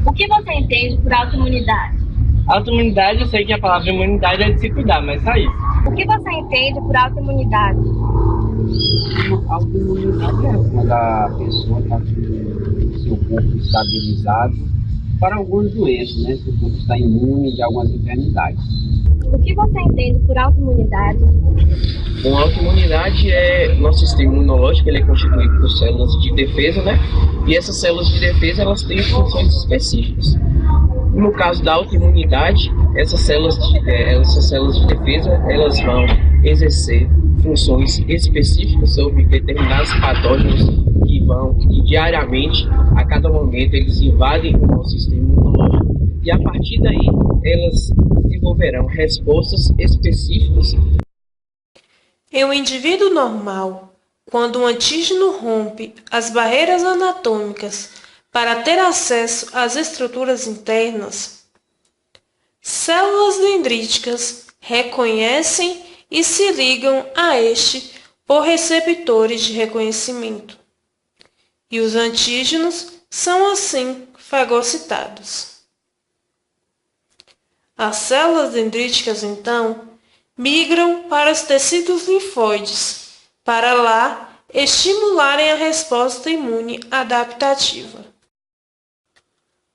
O que você entende por autoimunidade? Autoimunidade, eu sei que a palavra imunidade é de se cuidar, mas só isso. O que você entende por autoimunidade? A autoimunidade é quando a pessoa está com o seu corpo estabilizado para algumas doenças, né? Seu corpo está imune de algumas enfermidades. O que você entende por autoimunidade? Bom, a autoimunidade é nosso sistema imunológico, ele é constituído por células de defesa, né? E essas células de defesa, elas têm funções específicas. No caso da autoimunidade, essas células de defesa, elas vão exercer funções específicas sobre determinados patógenos que diariamente, a cada momento, eles invadem o nosso sistema imunológico. E a partir daí, elas desenvolverão respostas específicas. Em um indivíduo normal, quando um antígeno rompe as barreiras anatômicas para ter acesso às estruturas internas, células dendríticas reconhecem e se ligam a este por receptores de reconhecimento. E os antígenos são assim fagocitados. As células dendríticas, então, migram para os tecidos linfóides, para lá estimularem a resposta imune adaptativa.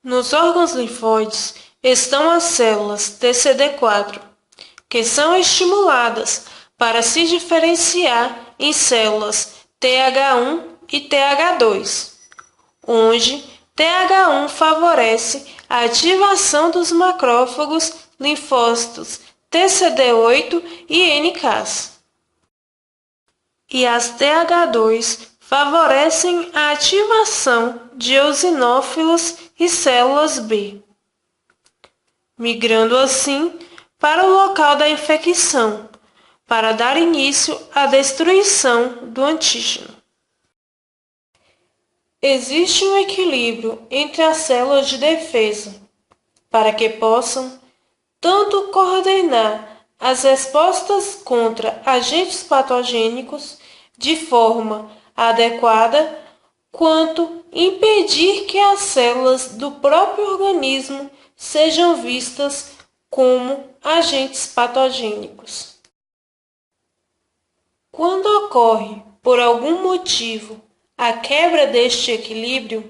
Nos órgãos linfóides estão as células TCD4, que são estimuladas para se diferenciar em células TH1 e TH2, onde TH1 favorece a ativação dos macrófagos, linfócitos TCD8 e NKs. E as TH2 favorecem a ativação de eosinófilos e células B, migrando assim para o local da infecção, para dar início à destruição do antígeno. Existe um equilíbrio entre as células de defesa, para que possam tanto coordenar as respostas contra agentes patogênicos de forma adequada, quanto impedir que as células do próprio organismo sejam vistas como agentes patogênicos. Quando ocorre, por algum motivo, a quebra deste equilíbrio,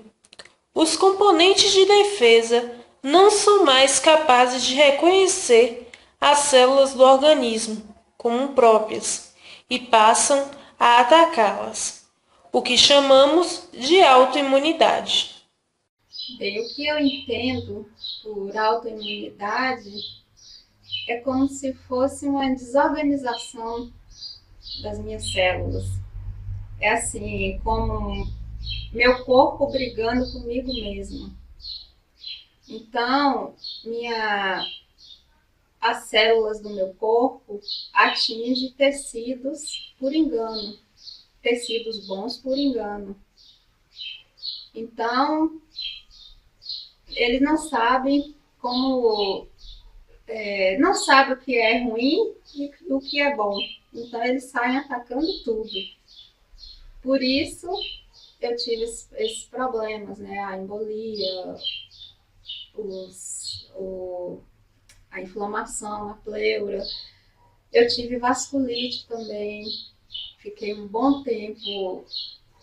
os componentes de defesa não são mais capazes de reconhecer as células do organismo como próprias e passam a atacá-las, o que chamamos de autoimunidade. Bem, o que eu entendo por autoimunidade é como se fosse uma desorganização das minhas células. É assim, como meu corpo brigando comigo mesmo. Então, as células do meu corpo atingem tecidos por engano, tecidos bons por engano. Então, eles não sabem não sabem o que é ruim e o que é bom. Então, eles saem atacando tudo. Por isso, eu tive esses problemas, né? A embolia, a inflamação, a pleura. Eu tive vasculite também. Fiquei um bom tempo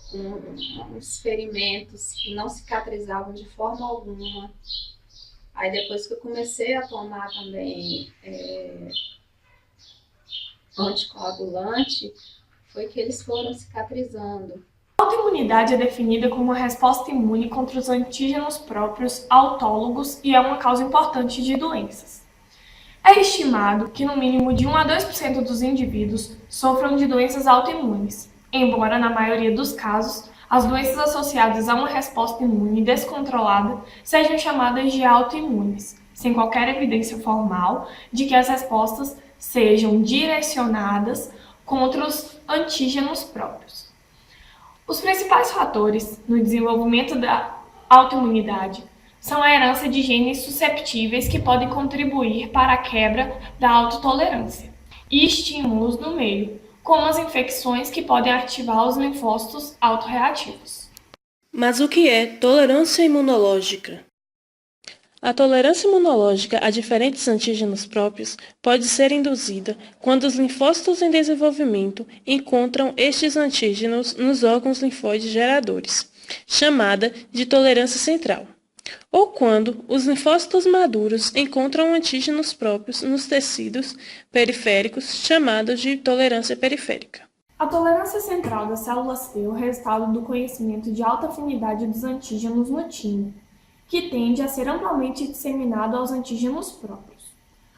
com uns ferimentos que não cicatrizavam de forma alguma. Aí depois que eu comecei a tomar também anticoagulante, foi que eles foram cicatrizando. A autoimunidade é definida como uma resposta imune contra os antígenos próprios autólogos e é uma causa importante de doenças. É estimado que no mínimo de 1 a 2% dos indivíduos sofram de doenças autoimunes, embora na maioria dos casos as doenças associadas a uma resposta imune descontrolada sejam chamadas de autoimunes, sem qualquer evidência formal de que as respostas sejam direcionadas contra os antígenos próprios. Os principais fatores no desenvolvimento da autoimunidade são a herança de genes susceptíveis que podem contribuir para a quebra da autotolerância e estímulos no meio, como as infecções que podem ativar os linfócitos autorreativos. Mas o que é tolerância imunológica? A tolerância imunológica a diferentes antígenos próprios pode ser induzida quando os linfócitos em desenvolvimento encontram estes antígenos nos órgãos linfóides geradores, chamada de tolerância central, ou quando os linfócitos maduros encontram antígenos próprios nos tecidos periféricos, chamados de tolerância periférica. A tolerância central das células T é o resultado do conhecimento de alta afinidade dos antígenos no timo, que tende a ser amplamente disseminado aos antígenos próprios.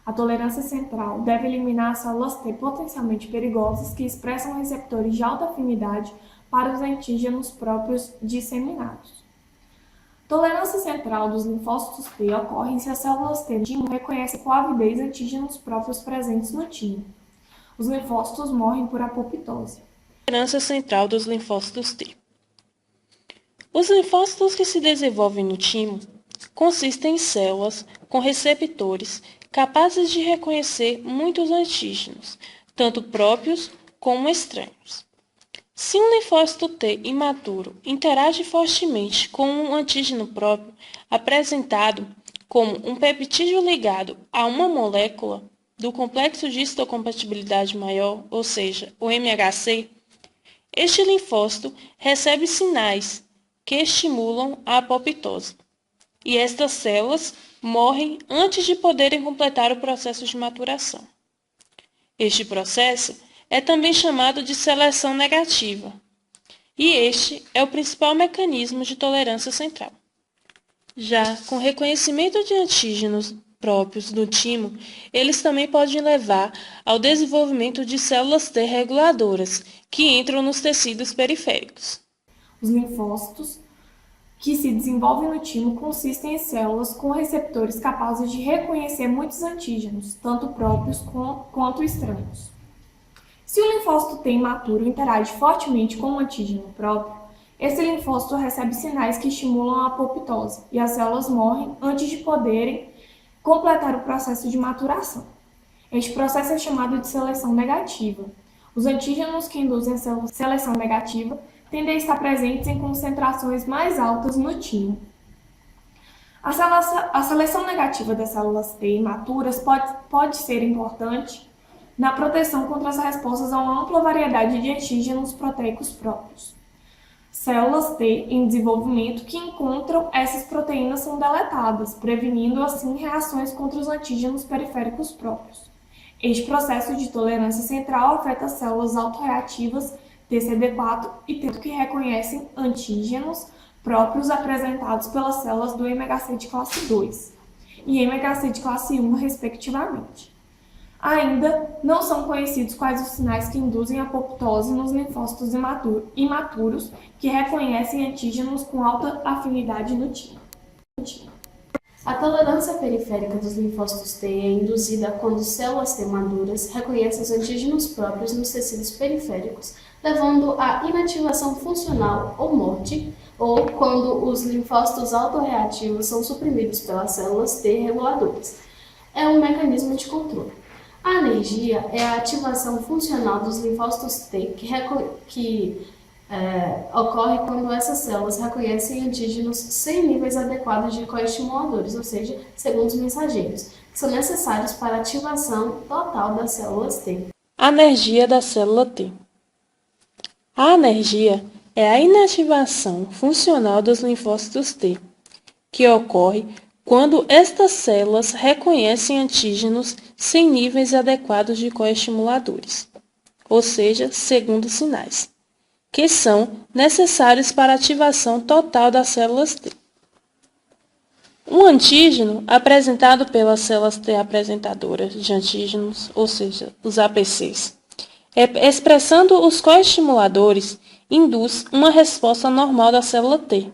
A tolerância central deve eliminar as células T potencialmente perigosas que expressam receptores de alta afinidade para os antígenos próprios disseminados. Tolerância central dos linfócitos T ocorre se as células T do timo reconhecem com avidez antígenos próprios presentes no timo. Os linfócitos morrem por apoptose. Tolerância central dos linfócitos T. Os linfócitos que se desenvolvem no timo consistem em células com receptores capazes de reconhecer muitos antígenos, tanto próprios como estranhos. Se um linfócito T imaturo interage fortemente com um antígeno próprio apresentado como um peptídeo ligado a uma molécula do complexo de histocompatibilidade maior, ou seja, o MHC, este linfócito recebe sinais que estimulam a apoptose, e estas células morrem antes de poderem completar o processo de maturação. Este processo é também chamado de seleção negativa, e este é o principal mecanismo de tolerância central. Já com reconhecimento de antígenos próprios do timo, eles também podem levar ao desenvolvimento de células T reguladoras, que entram nos tecidos periféricos. Os linfócitos que se desenvolvem no timo consistem em células com receptores capazes de reconhecer muitos antígenos, tanto próprios quanto estranhos. Se o linfócito T imaturo interage fortemente com um antígeno próprio, esse linfócito recebe sinais que estimulam a apoptose e as células morrem antes de poderem completar o processo de maturação. Este processo é chamado de seleção negativa. Os antígenos que induzem a seleção negativa tendem a estar presentes em concentrações mais altas no timo. A seleção negativa das células T imaturas pode ser importante na proteção contra as respostas a uma ampla variedade de antígenos proteicos próprios. Células T em desenvolvimento que encontram essas proteínas são deletadas, prevenindo assim reações contra os antígenos periféricos próprios. Este processo de tolerância central afeta as células autorreativas TCD4 e T que reconhecem antígenos próprios apresentados pelas células do MHC de classe 2 e MHC de classe 1, respectivamente. Ainda não são conhecidos quais os sinais que induzem a apoptose nos linfócitos imaturos que reconhecem antígenos com alta afinidade no timo. A tolerância periférica dos linfócitos T é induzida quando células T maduras reconhecem os antígenos próprios nos tecidos periféricos, levando à inativação funcional ou morte, ou quando os linfócitos autorreativos são suprimidos pelas células T reguladoras. É um mecanismo de controle. A anergia é a ativação funcional dos linfócitos T que ocorre quando essas células reconhecem antígenos sem níveis adequados de coestimuladores, ou seja, segundos mensageiros, que são necessários para a ativação total das células T. Anergia da célula T. A anergia é a inativação funcional dos linfócitos T, que ocorre quando estas células reconhecem antígenos sem níveis adequados de coestimuladores, ou seja, segundos sinais, que são necessários para a ativação total das células T. Um antígeno apresentado pelas células T apresentadoras de antígenos, ou seja, os APCs, expressando os coestimuladores, induz uma resposta normal da célula T.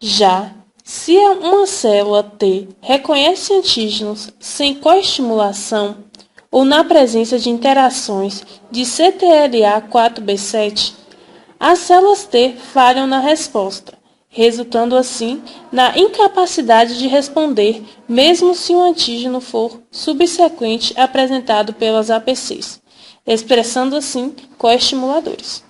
Já se uma célula T reconhece antígenos sem coestimulação ou na presença de interações de CTLA4B7, as células T falham na resposta, resultando assim na incapacidade de responder, mesmo se o antígeno for subsequente apresentado pelas APCs, expressando assim coestimuladores.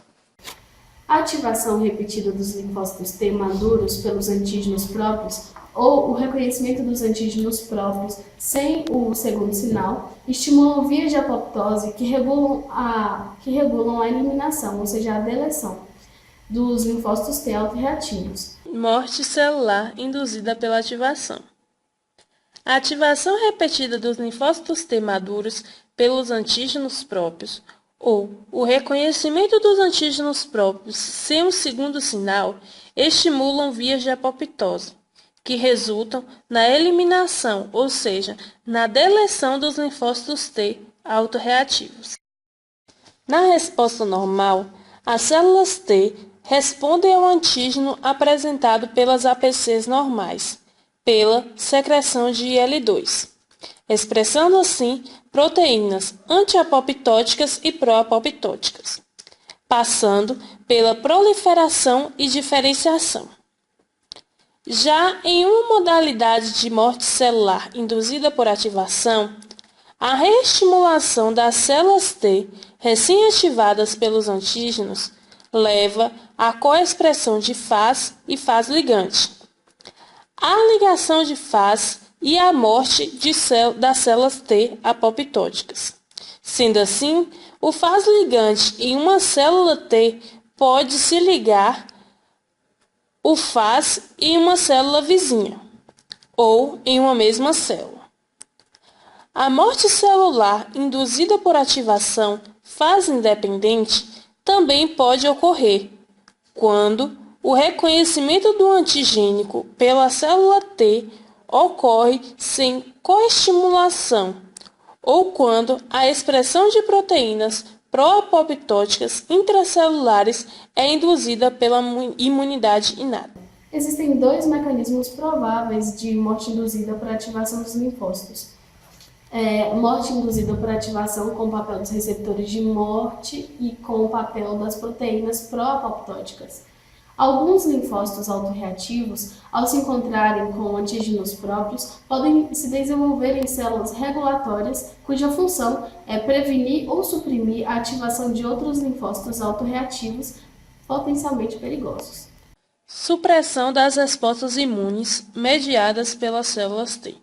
A ativação repetida dos linfócitos T maduros pelos antígenos próprios ou o reconhecimento dos antígenos próprios sem o segundo sinal, estimulam vias de apoptose que regulam a eliminação, ou seja, a deleção, dos linfócitos T autorreativos. Morte celular induzida pela ativação. A ativação repetida dos linfócitos T maduros pelos antígenos próprios ou o reconhecimento dos antígenos próprios sem um segundo sinal estimulam vias de apoptose, que resultam na eliminação, ou seja, na deleção dos linfócitos T autorreativos. Na resposta normal, as células T respondem ao antígeno apresentado pelas APCs normais, pela secreção de IL-2, expressando assim proteínas antiapoptóticas e pró-apoptóticas, passando pela proliferação e diferenciação. Já em uma modalidade de morte celular induzida por ativação, a reestimulação das células T recém-ativadas pelos antígenos leva à coexpressão de Fas e Fas ligante, a ligação de Fas e a morte das células T apoptóticas. Sendo assim, o Fas ligante em uma célula T pode se ligar o Fas em uma célula vizinha, ou em uma mesma célula. A morte celular induzida por ativação fase independente também pode ocorrer quando o reconhecimento do antigênico pela célula T ocorre sem coestimulação ou quando a expressão de proteínas pró-apoptóticas intracelulares é induzida pela imunidade inata. Existem dois mecanismos prováveis de morte induzida por ativação dos linfócitos. Morte induzida por ativação com o papel dos receptores de morte e com o papel das proteínas pró-apoptóticas. Alguns linfócitos autorreativos, ao se encontrarem com antígenos próprios, podem se desenvolver em células regulatórias, cuja função é prevenir ou suprimir a ativação de outros linfócitos autorreativos potencialmente perigosos. Supressão das respostas imunes mediadas pelas células T.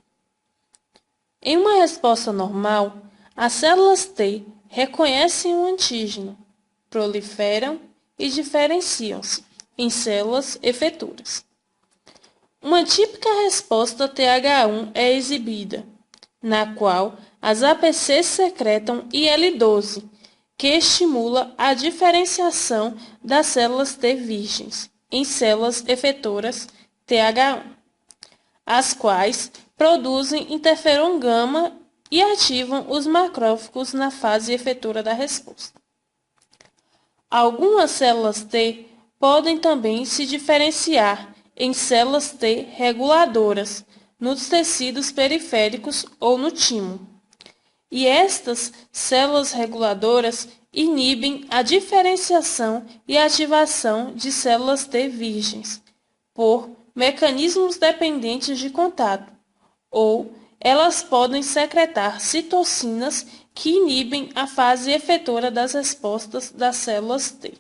Em uma resposta normal, as células T reconhecem o antígeno, proliferam e diferenciam-se em células efetoras. Uma típica resposta TH1 é exibida, na qual as APCs secretam IL-12, que estimula a diferenciação das células T virgens em células efetoras TH1, as quais produzem interferon gama e ativam os macrófagos na fase efetora da resposta. Algumas células T podem também se diferenciar em células T reguladoras nos tecidos periféricos ou no timo. E estas células reguladoras inibem a diferenciação e ativação de células T virgens por mecanismos dependentes de contato, ou elas podem secretar citocinas que inibem a fase efetora das respostas das células T.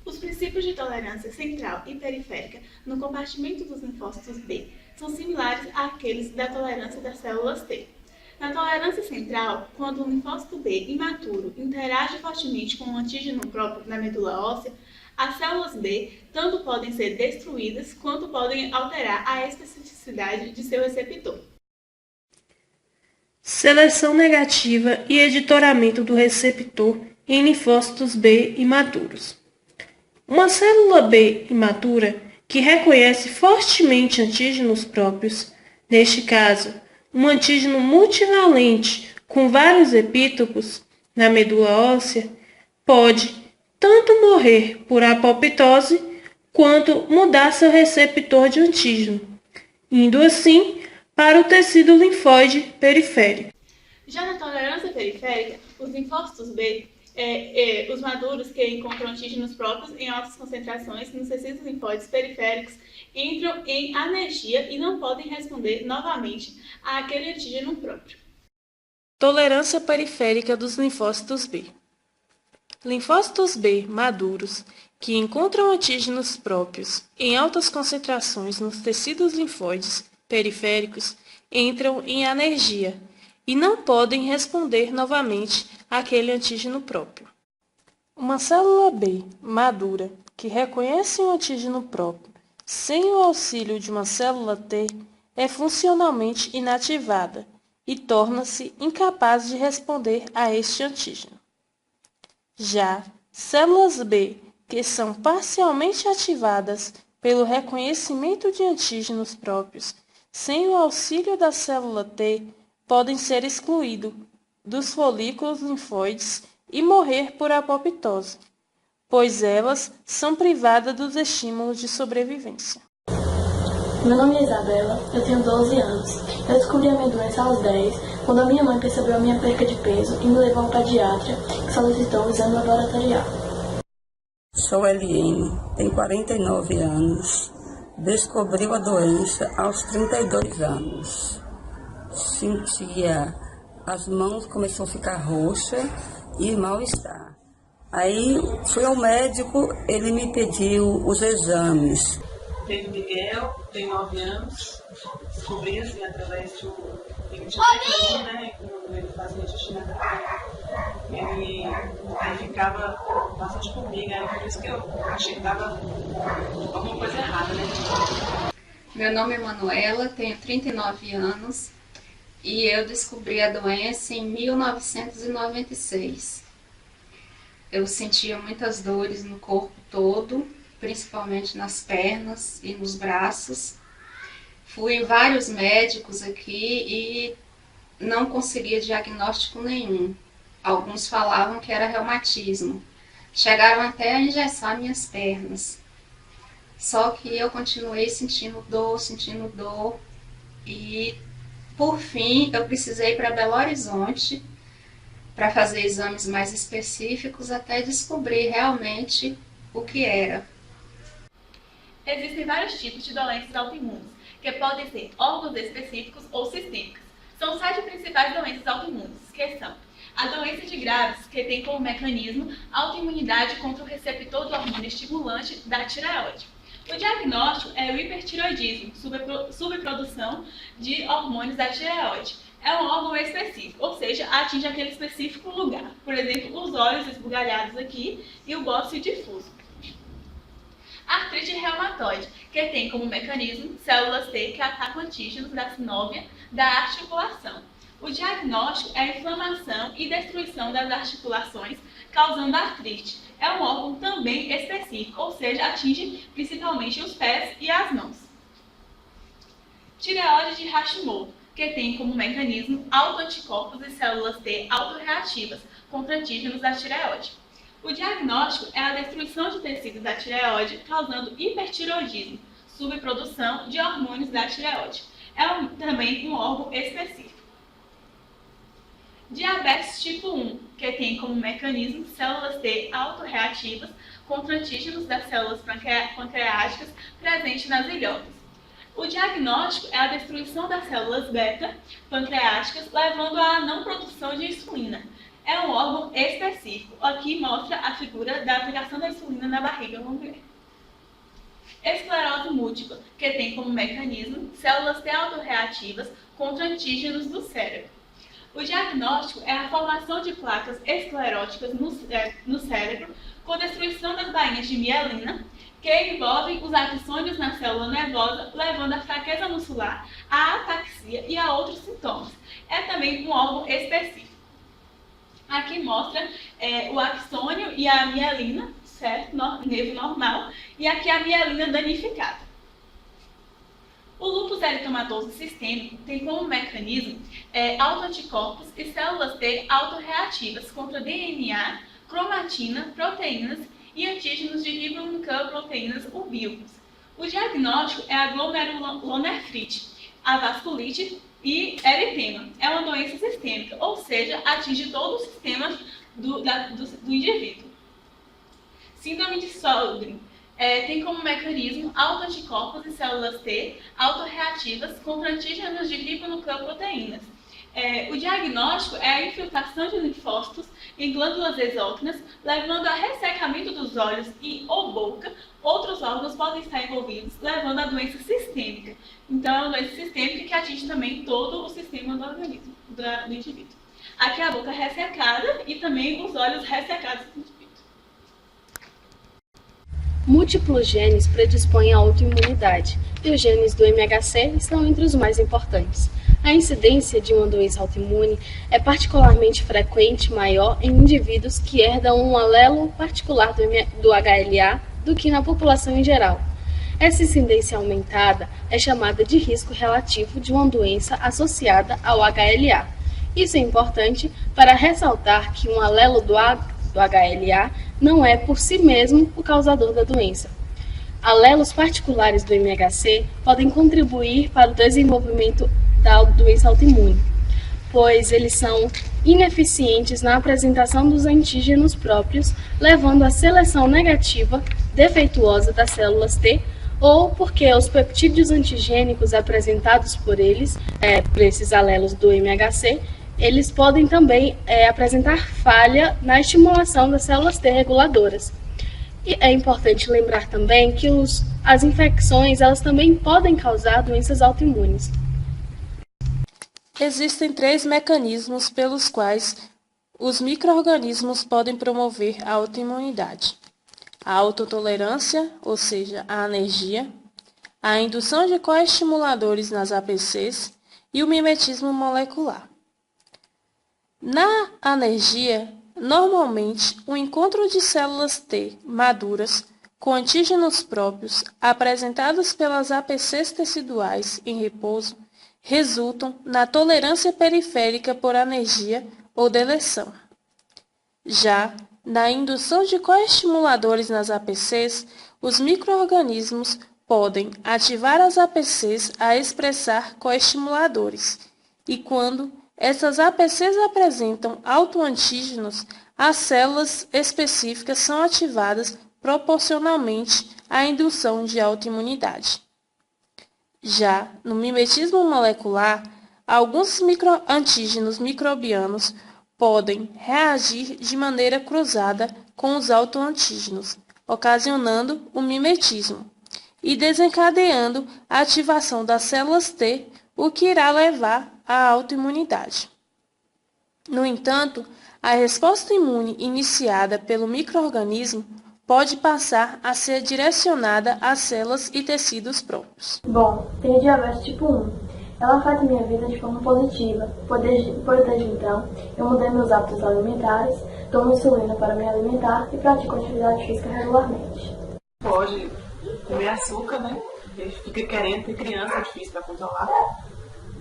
Os princípios de tolerância central e periférica no compartimento dos linfócitos B são similares àqueles da tolerância das células T. Na tolerância central, quando o linfócito B imaturo interage fortemente com o antígeno próprio na medula óssea, as células B tanto podem ser destruídas quanto podem alterar a especificidade de seu receptor. Seleção negativa e editoramento do receptor em linfócitos B imaturos. Uma célula B imatura que reconhece fortemente antígenos próprios, neste caso, um antígeno multivalente com vários epítopos na medula óssea, pode tanto morrer por apoptose quanto mudar seu receptor de antígeno, indo assim para o tecido linfóide periférico. Já na tolerância periférica, os linfócitos B, os maduros que encontram antígenos próprios em altas concentrações nos tecidos linfóides periféricos, entram em anergia e não podem responder novamente àquele antígeno próprio. Tolerância periférica dos linfócitos B. Linfócitos B maduros, que encontram antígenos próprios em altas concentrações nos tecidos linfóides periféricos, entram em anergia e não podem responder novamente àquele antígeno próprio. Uma célula B madura, que reconhece um antígeno próprio sem o auxílio de uma célula T, é funcionalmente inativada e torna-se incapaz de responder a este antígeno. Já células B, que são parcialmente ativadas pelo reconhecimento de antígenos próprios, sem o auxílio da célula T, podem ser excluídos dos folículos linfóides e morrer por apoptose, pois elas são privadas dos estímulos de sobrevivência. Meu nome é Isabela, eu tenho 12 anos. Eu descobri a minha doença aos 10, quando a minha mãe percebeu a minha perca de peso e me levou ao pediatra, que solicitou um exame laboratorial. Sou Eliene, tenho 49 anos. Descobriu a doença aos 32 anos. Sentia as mãos, começou a ficar roxa e mal-estar. Aí fui ao médico, ele me pediu os exames. Tenho Miguel, tenho 9 anos, descobri assim através de um né, quando ele fazia xixi na cara. Ele aí ficava bastante comigo, aí por isso que eu achei que estava alguma coisa errada, né? Meu nome é Manuela, tenho 39 anos e eu descobri a doença em 1996. Eu sentia muitas dores no corpo todo, principalmente nas pernas e nos braços. Fui em vários médicos aqui e não conseguia diagnóstico nenhum. Alguns falavam que era reumatismo. Chegaram até a engessar minhas pernas. Só que eu continuei sentindo dor e, por fim, eu precisei ir para Belo Horizonte para fazer exames mais específicos até descobrir realmente o que era. Existem vários tipos de doenças autoimunes, que podem ser órgãos específicos ou sistêmicas. São 7 principais doenças autoimunes, que são a doença de Graves, que tem como mecanismo a autoimunidade contra o receptor do hormônio estimulante da tireoide. O diagnóstico é o hipertireoidismo, subprodução de hormônios da tireoide. É um órgão específico, ou seja, atinge aquele específico lugar. Por exemplo, os olhos esbugalhados aqui e o bócio difuso. Artrite reumatoide, que tem como mecanismo células T que atacam antígenos da sinóvia da articulação. O diagnóstico é a inflamação e destruição das articulações, causando artrite. É um órgão também específico, ou seja, atinge principalmente os pés e as mãos. Tireoide de Hashimoto, que tem como mecanismo autoanticorpos e células T autorreativas contra antígenos da tireoide. O diagnóstico é a destruição de tecidos da tireoide, causando hipertireoidismo, subprodução de hormônios da tireoide. É também um órgão específico. Diabetes tipo 1, que tem como mecanismo células T autorreativas contra antígenos das células pancreáticas presentes nas ilhotas. O diagnóstico é a destruição das células beta pancreáticas, levando à não produção de insulina. É um órgão específico. Aqui mostra a figura da aplicação da insulina na barriga da mulher. Esclerose múltipla, que tem como mecanismo células T autorreativas contra antígenos do cérebro. O diagnóstico é a formação de placas escleróticas no cérebro com destruição das bainhas de mielina, que envolvem os axônios na célula nervosa, levando à fraqueza muscular, à ataxia e a outros sintomas. É também um órgão específico. Aqui mostra o axônio e a mielina, certo? Nervo normal, e aqui a mielina danificada. O lúpus eritematoso sistêmico tem como mecanismo autoanticorpos e células T autorreativas contra DNA, cromatina, proteínas e antígenos de ribonucleoproteínas ubíquas. O diagnóstico é a glomerulonefrite, a vasculite e eritema. É uma doença sistêmica, ou seja, atinge todo o sistema do indivíduo. Síndrome de Sjögren tem como mecanismo autoanticorpos e células T autorreativas contra antígenos de ribonucleoproteínas. O diagnóstico é a infiltração de linfócitos em glândulas exócrinas, levando a ressecamento dos olhos e ou boca. Outros órgãos podem estar envolvidos, levando a doença sistêmica. Então, é uma doença sistêmica que atinge também todo o sistema do organismo, do indivíduo. Aqui a boca ressecada e também os olhos ressecados do indivíduo. Múltiplos genes predispõem à autoimunidade, e os genes do MHC estão entre os mais importantes. A incidência de uma doença autoimune é particularmente frequente maior em indivíduos que herdam um alelo particular do HLA do que na população em geral. Essa incidência aumentada é chamada de risco relativo de uma doença associada ao HLA. Isso é importante para ressaltar que um alelo do HLA não é por si mesmo o causador da doença. Alelos particulares do MHC podem contribuir para o desenvolvimento da doença autoimune, pois eles são ineficientes na apresentação dos antígenos próprios, levando à seleção negativa defeituosa das células T, ou porque os peptídeos antigênicos apresentados por esses alelos do MHC, eles podem também apresentar falha na estimulação das células T reguladoras. E é importante lembrar também que as infecções elas também podem causar doenças autoimunes. Existem 3 mecanismos pelos quais os micro-organismos podem promover a autoimunidade: a autotolerância, ou seja, a anergia, a indução de coestimuladores nas APCs e o mimetismo molecular. Na anergia, normalmente, o encontro de células T maduras com antígenos próprios apresentados pelas APCs teciduais em repouso resultam na tolerância periférica por anergia ou deleção. Já na indução de coestimuladores nas APCs, os micro-organismos podem ativar as APCs a expressar coestimuladores, e quando essas APCs apresentam autoantígenos, as células específicas são ativadas proporcionalmente à indução de autoimunidade. Já no mimetismo molecular, alguns antígenos microbianos podem reagir de maneira cruzada com os autoantígenos, ocasionando o mimetismo e desencadeando a ativação das células T, o que irá levar à autoimunidade. No entanto, a resposta imune iniciada pelo micro-organismo pode passar a ser direcionada às células e tecidos próprios. Bom, tenho diabetes tipo 1. Ela afeta minha vida de forma positiva, pois desde então eu mudei meus hábitos alimentares, tomo insulina para me alimentar e pratico atividade física regularmente. Pode comer açúcar, né? Ele fica querendo, porque criança é difícil para controlar.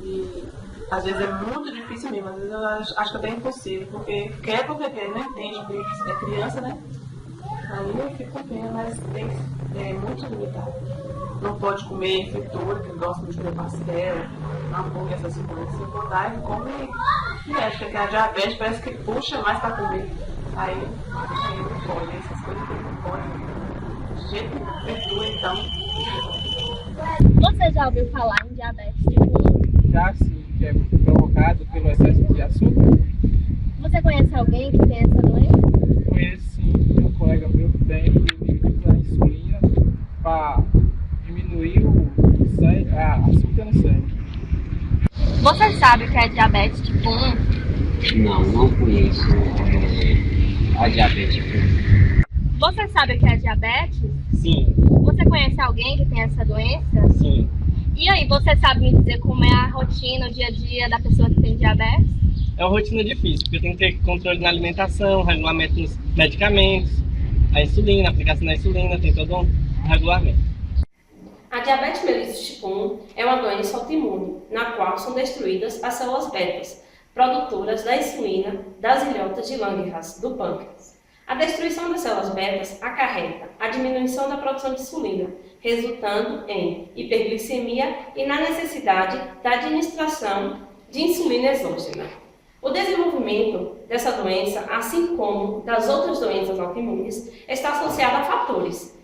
E às vezes é muito difícil mesmo, às vezes eu acho que até é impossível, porque quer, não entende, porque é criança, né? Aí eu fico vendo, mas é muito limitado. Não pode comer fritura, que gosta de comer pastel, hambúrguer, essas coisas. Se botar, ele come e acho que a diabetes parece que puxa mais para comer. Aí não pode, essas coisas que não pode. De jeito nenhum, fritura, então. Você já ouviu falar em diabetes tipo 1? Já sim, que é provocado pelo excesso de açúcar. Você conhece alguém que tem essa doença? Conheço sim, um colega meu que tem que usa insulina para diminuir o sangue, açúcar no sangue. Você sabe o que é diabetes tipo 1? Não conheço a diabetes tipo 1. Você sabe o que é diabetes? Sim. Você conhece alguém que tem essa doença? Sim. E aí, você sabe me dizer como é a rotina, o dia a dia da pessoa que tem diabetes? É uma rotina difícil, porque tem que ter controle na alimentação, regulamento nos medicamentos, a insulina, a aplicação da insulina, tem todo um regulamento. A diabetes mellitus tipo 1 é uma doença autoimune, na qual são destruídas as células betas, produtoras da insulina das ilhotas de Langerhans, do pâncreas. A destruição das células betas acarreta a diminuição da produção de insulina, resultando em hiperglicemia e na necessidade da administração de insulina exógena. O desenvolvimento dessa doença, assim como das outras doenças autoimunes, está associado a fatores.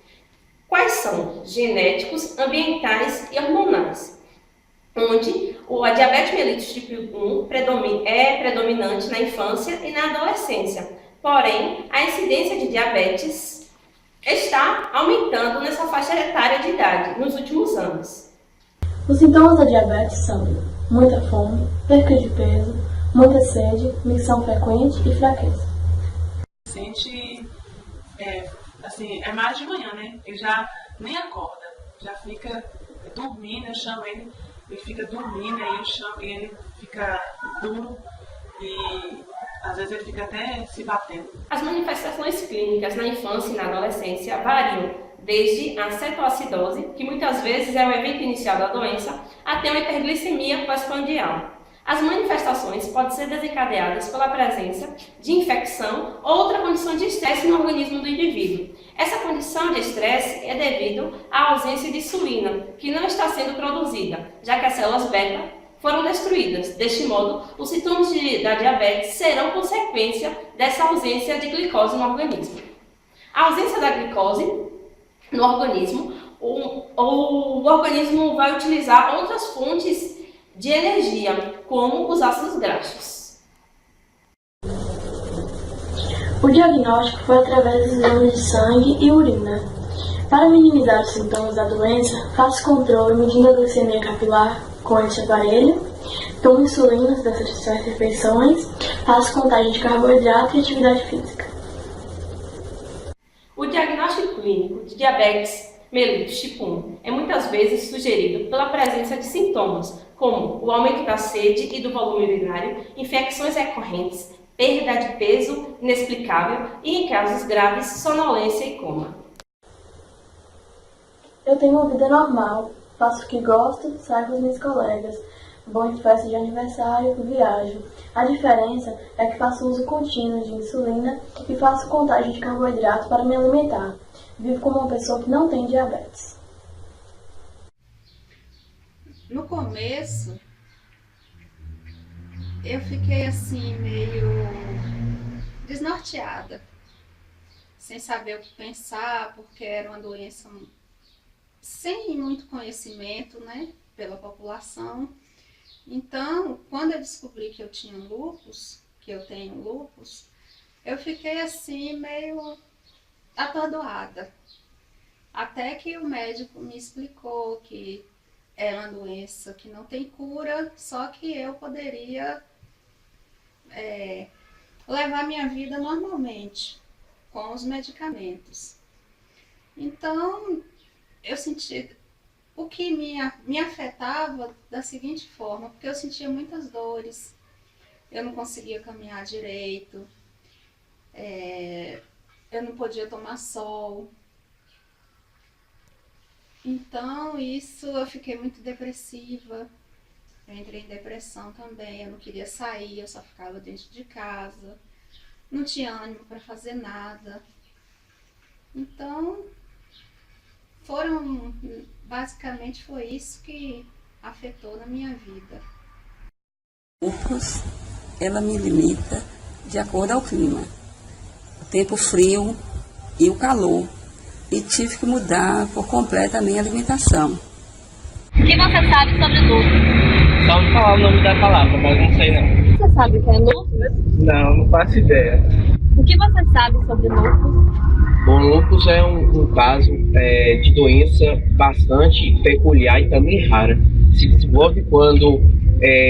Quais são? Genéticos, ambientais e hormonais, onde A diabetes mellitus tipo 1 é predominante na infância e na adolescência. Porém, a incidência de diabetes está aumentando nessa faixa etária de idade nos últimos anos. Os sintomas da diabetes são muita fome, perda de peso, muita sede, micção frequente e fraqueza. O paciente é mais de manhã, né? Ele já nem acorda, já fica dormindo, eu chamo ele fica dormindo, aí eu chamo e ele fica duro e às vezes ele fica até se batendo. As manifestações clínicas na infância e na adolescência variam desde a cetoacidose, que muitas vezes é o evento inicial da doença, até uma hiperglicemia pós-prandial. As manifestações podem ser desencadeadas pela presença de infecção ou outra condição de estresse no organismo do indivíduo. Essa condição de estresse é devido à ausência de insulina, que não está sendo produzida, já que as células beta foram destruídas. Deste modo, os sintomas da diabetes serão consequência dessa ausência de glicose no organismo. A ausência da glicose no organismo, o organismo vai utilizar outras fontes de energia, como os ácidos graxos. O diagnóstico foi através dos exames de sangue e urina. Para minimizar os sintomas da doença, faço controle medindo a glicemia capilar com este aparelho, tomo insulina das suas refeições, faço contagem de carboidrato e atividade física. O diagnóstico clínico de diabetes mellitus tipo 1 é muitas vezes sugerido pela presença de sintomas, como o aumento da sede e do volume urinário, infecções recorrentes, perda de peso inexplicável e, em casos graves, sonolência e coma. Eu tenho uma vida normal, faço o que gosto, saio com os meus colegas, vou em festa de aniversário, viajo. A diferença é que faço uso contínuo de insulina e faço contagem de carboidrato para me alimentar. Vivo como uma pessoa que não tem diabetes. No começo, eu fiquei assim, meio desnorteada, sem saber o que pensar, porque era uma doença sem muito conhecimento, né, pela população. Então, quando eu descobri que eu tinha lúpus, eu fiquei assim, meio atordoada. Até que o médico me explicou que é uma doença que não tem cura, só que eu poderia levar minha vida normalmente, com os medicamentos. Então, eu senti o que me afetava da seguinte forma, porque eu sentia muitas dores, eu não conseguia caminhar direito, eu não podia tomar sol. Então, eu fiquei muito depressiva, eu entrei em depressão também, eu não queria sair, eu só ficava dentro de casa, não tinha ânimo para fazer nada. Então, basicamente foi isso que afetou na minha vida. Lúpus, ela me limita de acordo ao clima, o tempo frio e o calor. E tive que mudar por completo a minha alimentação. O que você sabe sobre lúpus? Só me falar o nome da palavra, mas não sei não. Você sabe o que é lúpus? Não faço ideia. O que você sabe sobre lúpus? O lúpus é um caso de doença bastante peculiar e também rara. Se desenvolve quando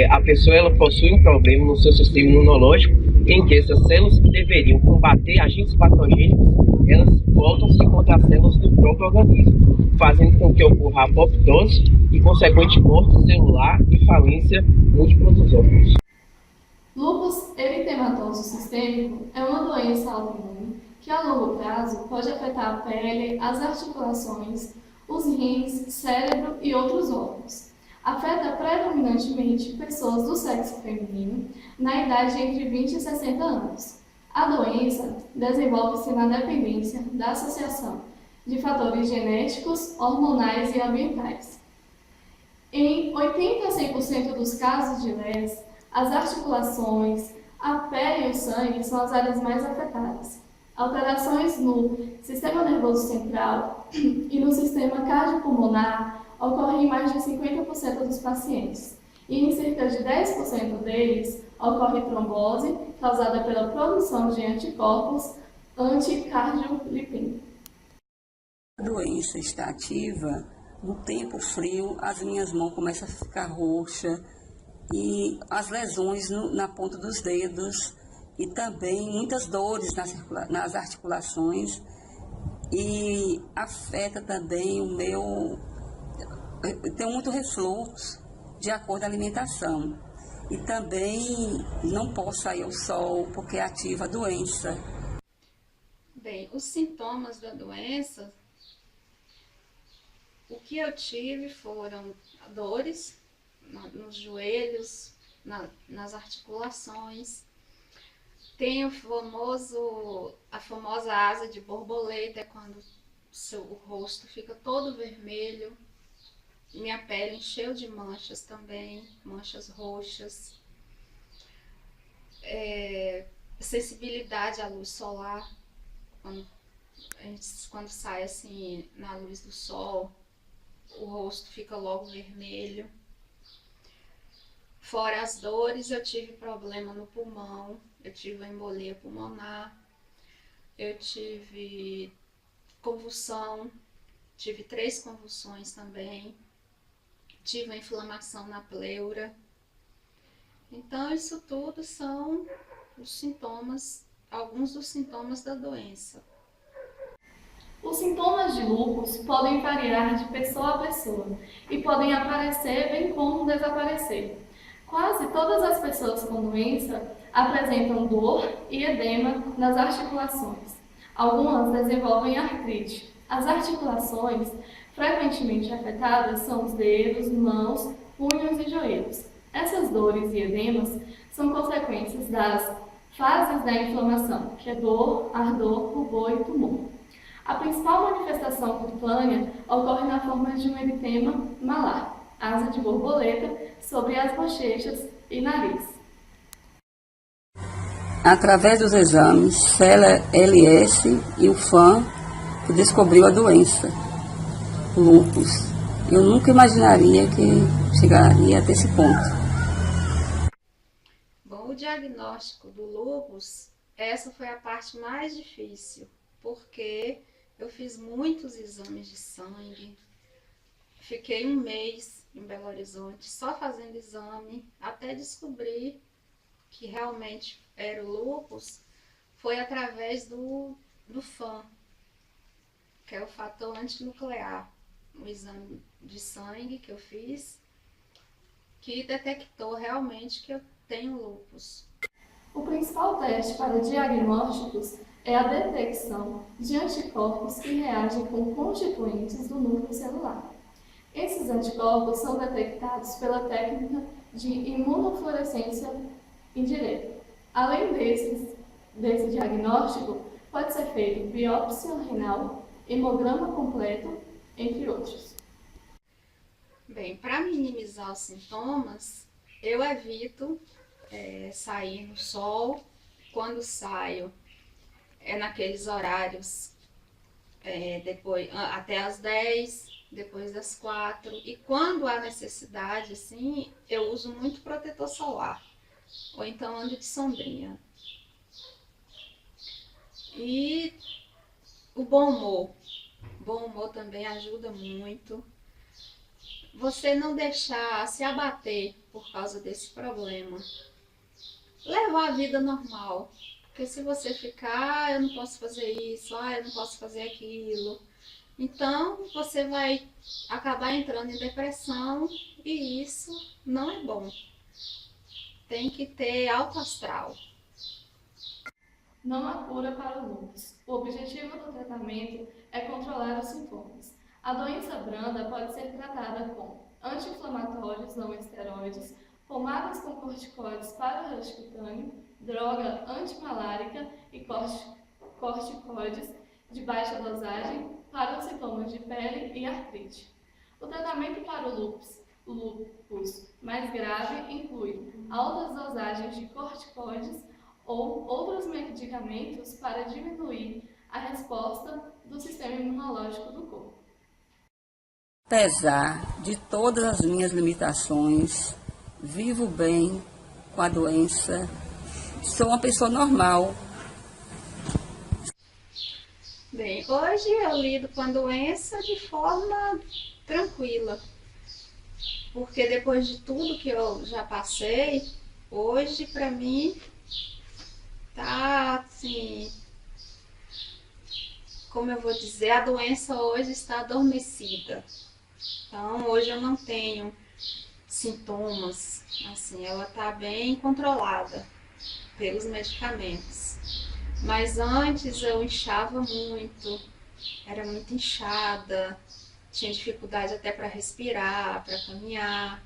a pessoa ela possui um problema no seu sistema imunológico, em que essas células que deveriam combater agentes patogênicos, elas voltam-se contra as células do próprio organismo, fazendo com que ocorra apoptose e consequente morte celular e falência múltipla dos órgãos. Lúpus eritematoso sistêmico é uma doença autoimune que a longo prazo pode afetar a pele, as articulações, os rins, cérebro e outros órgãos. Afeta predominantemente pessoas do sexo feminino na idade entre 20 e 60 anos. A doença desenvolve-se na dependência da associação de fatores genéticos, hormonais e ambientais. Em 80 a 100% dos casos de LES, as articulações, a pele e o sangue são as áreas mais afetadas. Alterações no sistema nervoso central e no sistema cardiopulmonar ocorrem em mais de 50% dos pacientes. e em cerca de 10% deles ocorre trombose causada pela produção de anticorpos anticardiolipínicos. A doença está ativa, no tempo frio, as minhas mãos começam a ficar roxas e as lesões na ponta dos dedos e também muitas dores nas articulações e afeta também o meu... Eu tenho muito refluxo de acordo com a alimentação e também não posso sair ao sol porque ativa a doença. Bem, os sintomas da doença, o que eu tive foram dores nos joelhos, nas articulações. Tem a famosa asa de borboleta, é quando o rosto fica todo vermelho. Minha pele encheu de manchas também, manchas roxas. Sensibilidade à luz solar, quando sai assim na luz do sol, o rosto fica logo vermelho. Fora as dores, eu tive problema no pulmão, eu tive uma embolia pulmonar, eu tive convulsão, tive 3 convulsões também, tive uma inflamação na pleura. Então, isso tudo são os sintomas, alguns dos sintomas da doença. Os sintomas de lúpus podem variar de pessoa a pessoa e podem aparecer bem como desaparecer. Quase todas as pessoas com doença apresentam dor e edema nas articulações. Algumas desenvolvem artrite. As articulações frequentemente afetadas são os dedos, mãos, punhos e joelhos. Essas dores e edemas são consequências das fases da inflamação, que é dor, ardor, rubor e tumor. A principal manifestação cutânea ocorre na forma de um eritema malar, asa de borboleta, sobre as bochechas e nariz. Através dos exames CELA-LS e o FAM, que descobriu a doença, o lúpus. Eu nunca imaginaria que chegaria até esse ponto. Bom, o diagnóstico do lúpus, essa foi a parte mais difícil, porque eu fiz muitos exames de sangue, fiquei 1 mês em Belo Horizonte só fazendo exame, até descobrir que realmente era o lúpus, foi através do FAM, que é o fator antinuclear, um exame de sangue que eu fiz, que detectou realmente que eu tenho lúpus. O principal teste para diagnósticos é a detecção de anticorpos que reagem com constituintes do núcleo celular. Esses anticorpos são detectados pela técnica de imunofluorescência indireta. Além desse diagnóstico, pode ser feito biópsia renal, hemograma completo, entre outros. Bem, para minimizar os sintomas, eu evito sair no sol. Quando saio, é naqueles horários até as 10, depois das 4. E quando há necessidade, assim, eu uso muito protetor solar, ou então ando de sombrinha. E o bom humor também ajuda muito. Você não deixar se abater por causa desse problema. Levar a vida normal. Porque se você ficar, eu não posso fazer isso, eu não posso fazer aquilo. Então, você vai acabar entrando em depressão e isso não é bom. Tem que ter alto astral. Não há cura para o lúpus. O objetivo do tratamento é controlar os sintomas. A doença branda pode ser tratada com anti-inflamatórios não esteroides, pomadas com corticoides para o rash cutâneo, droga antimalárica e corticoides de baixa dosagem para os sintomas de pele e artrite. O tratamento para o lúpus mais grave inclui altas dosagens de corticoides ou outros medicamentos para diminuir a resposta do sistema imunológico do corpo. Apesar de todas as minhas limitações, vivo bem com a doença, sou uma pessoa normal. Bem, hoje eu lido com a doença de forma tranquila, porque depois de tudo que eu já passei, hoje para mim tá assim, como eu vou dizer, a doença hoje está adormecida. Então hoje eu não tenho sintomas, assim, ela tá bem controlada pelos medicamentos. Mas antes eu inchava muito, era muito inchada, tinha dificuldade até para respirar, para caminhar.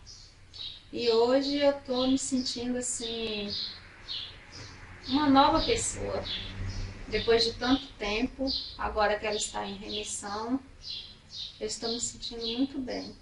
E hoje eu tô me sentindo assim, uma nova pessoa. Depois de tanto tempo, agora que ela está em remissão, eu estou me sentindo muito bem.